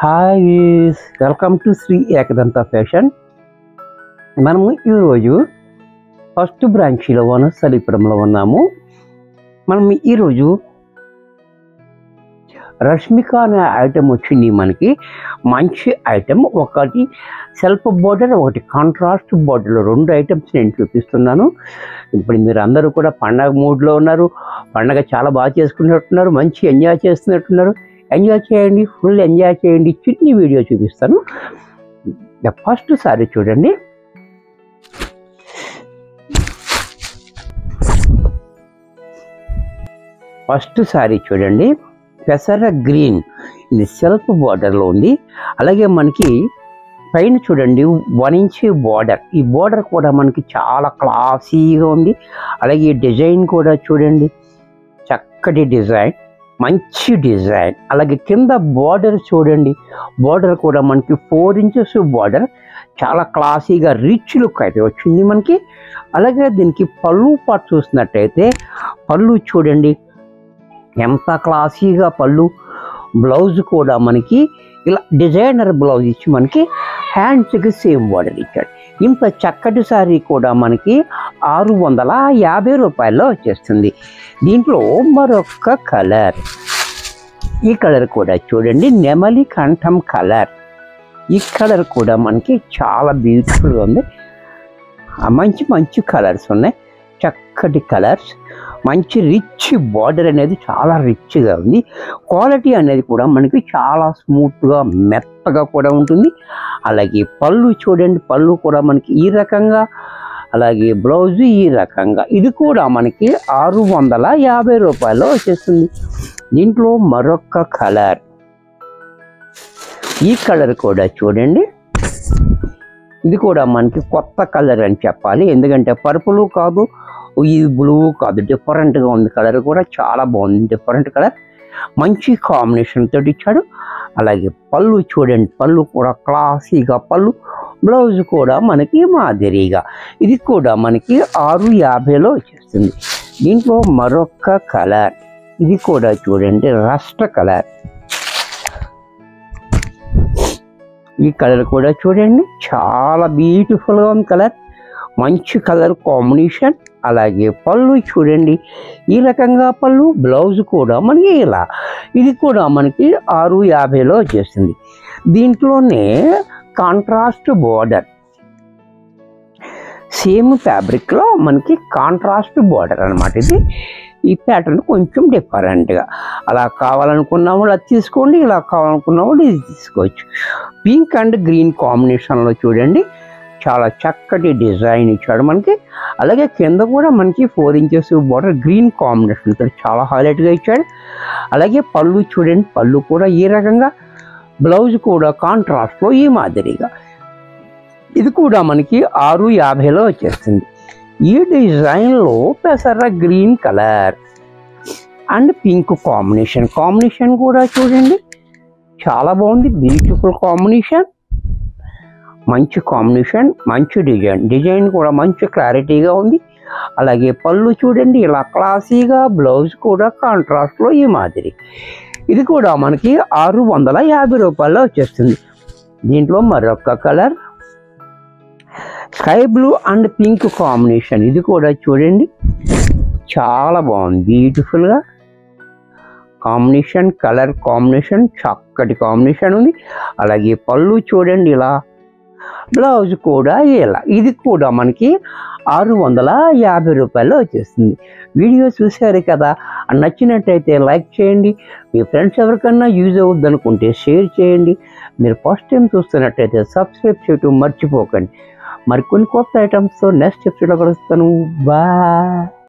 Hi, welcome to Shri Ekadanta fashion. మనము ఈరోజు first బ్రాంచీలో వనస్థలీపురంలో ఉన్నాము. మనం ఈరోజు రష్మిక అనే ఐటెం వచ్చింది. మనకి మంచి ఐటెం, ఒకటి సెల్ఫ్ బోర్డర్, ఒకటి కాంట్రాస్ట్ బోర్డర్లో రెండు ఐటమ్స్ నేను చూపిస్తున్నాను. ఇప్పుడు మీరు అందరూ కూడా పండగ మూడ్లో ఉన్నారు, పండగ చాలా బాగా చేసుకున్నట్టున్నారు, మంచి ఎంజాయ్ చేస్తున్నట్టున్నారు. ఎంజాయ్ చేయండి, ఫుల్ ఎంజాయ్ చేయండి. చిన్ని వీడియో చూపిస్తాను. ఫస్ట్ సారీ చూడండి. ఫస్ట్ సారీ చూడండి, పెసర గ్రీన్, ఇది సెల్ఫ్ బార్డర్లో ఉంది. అలాగే మనకి పైన చూడండి 1 ఇంచ్ బార్డర్. ఈ బార్డర్ కూడా మనకి చాలా క్లాసీగా ఉంది. అలాగే డిజైన్ కూడా చూడండి, చక్కటి డిజైన్, మంచి డిజైన్. అలాగే కింద బార్డర్ చూడండి, బార్డర్ కూడా మనకి 4 ఇంచెస్ బార్డర్, చాలా క్లాసీగా రిచ్ లుక్ అయితే వచ్చింది మనకి. అలాగే దీనికి పళ్ళు పాటు చూసినట్టయితే పళ్ళు చూడండి ఎంత క్లాసీగా పళ్ళు. బ్లౌజ్ కూడా మనకి ఇలా డిజైనర్ బ్లౌజ్ ఇచ్చి మనకి హ్యాండ్స్కి సేమ్ బార్డర్ ఇచ్చాడు. ఇంత చక్కటి సారీ కూడా మనకి 650 రూపాయల్లో వచ్చేస్తుంది. దీంట్లో మరొక కలర్, ఈ కలర్ కూడా చూడండి, నెమలి కంఠం కలర్. ఈ కలర్ కూడా మనకి చాలా బ్యూటిఫుల్గా ఉంది. మంచి మంచి కలర్స్ ఉన్నాయి, చక్కటి కలర్స్. మంచి రిచ్ బార్డర్ అనేది చాలా రిచ్గా ఉంది. క్వాలిటీ అనేది కూడా మనకి చాలా స్మూత్గా మెత్తగా కూడా ఉంటుంది. అలాగే పళ్ళు చూడండి, పళ్ళు కూడా మనకి ఈ రకంగా, అలాగే బ్లౌజ్ ఈ రకంగా. ఇది కూడా మనకి 650 రూపాయల్లో వచ్చేస్తుంది. దీంట్లో మరొక కలర్, ఈ కలర్ కూడా చూడండి, ఇది కూడా మనకి కొత్త కలర్ అని చెప్పాలి. ఎందుకంటే పర్పుల్ కాదు, ఇది బ్లూ కాదు, డిఫరెంట్గా ఉంది. కలర్ కూడా చాలా బాగుంది, డిఫరెంట్ కలర్, మంచి కాంబినేషన్ తోటి ఇచ్చాడు. అలాగే పళ్ళు చూడండి, పళ్ళు కూడా క్లాసీగా పళ్ళు, బ్లౌజ్ కూడా మనకి మాదిరిగా. ఇది కూడా మనకి 650లో వచ్చేస్తుంది. దీంట్లో మరొక కలర్, ఇది కూడా చూడండి రస్ట్ కలర్. ఈ కలర్ కూడా చూడండి చాలా బ్యూటిఫుల్గా ఉంది కలర్, మంచి కలర్ కాంబినేషన్. అలాగే పళ్ళు చూడండి ఈ రకంగా పళ్ళు, బ్లౌజ్ కూడా మనకి ఇలా. ఇది కూడా మనకి 650లో వచ్చేస్తుంది. దీంట్లోనే కాంట్రాస్ట్ బోర్డర్, సేమ్ ఫ్యాబ్రిక్లో మనకి కాంట్రాస్ట్ బోర్డర్ అనమాట. ఇది ఈ ప్యాటర్న్ కొంచెం డిఫరెంట్గా. అలా కావాలనుకున్న వాళ్ళు అది తీసుకోండి, ఇలా కావాలనుకున్న వాళ్ళు ఇది తీసుకోవచ్చు. పింక్ అండ్ గ్రీన్ కాంబినేషన్లో చూడండి చాలా చక్కటి డిజైన్ ఇచ్చాడు మనకి. అలాగే కింద కూడా మనకి 4 ఇంచెస్ బార్డర్ గ్రీన్ కాంబినేషన్తో చాలా హైలైట్గా ఇచ్చాడు. అలాగే పళ్ళు చూడండి, పళ్ళు కూడా ఈ రకంగా, బ్లౌజ్ కూడా కాంట్రాస్ట్లో ఈ మాదిరిగా. ఇది కూడా మనకి 650లో వచ్చేస్తుంది. ఈ డిజైన్లో పెసర green colour and pink combination కూడా చూడండి చాలా బాగుంది, బ్యూటిఫుల్ కాంబినేషన్, మంచి కాంబినేషన్, మంచి డిజైన్ కూడా మంచి క్లారిటీగా ఉంది. అలాగే పళ్ళు చూడండి ఇలా క్లాసీగా, బ్లౌజ్ కూడా కాంట్రాస్ట్లో ఈ మాదిరి. ఇది కూడా మనకి 650 రూపాయల్లో వచ్చేస్తుంది. దీంట్లో మరొక colour, sky blue and pink combination. ఇది కూడా చూడండి చాలా బాగుంది, బ్యూటిఫుల్గా కాంబినేషన్, కలర్ కాంబినేషన్, చక్కటి కాంబినేషన్ ఉంది. అలాగే పళ్ళు చూడండి ఇలా, బ్లౌజ్ కూడా ఇలా. ఇది కూడా మనకి 650 రూపాయల్లో వచ్చేస్తుంది. వీడియో చూసారు కదా, నచ్చినట్టయితే లైక్ చేయండి. మీ ఫ్రెండ్స్ ఎవరికన్నా యూజ్ అవుద్ది అనుకుంటే షేర్ చేయండి. మీరు ఫస్ట్ టైం చూస్తున్నట్టయితే సబ్స్క్రైబ్ చేయటం మర్చిపోకండి. మరికొన్ని కొత్త ఐటమ్స్తో నెక్స్ట్ ఎపిసోడ్లో కలుస్తాను. బాయ్.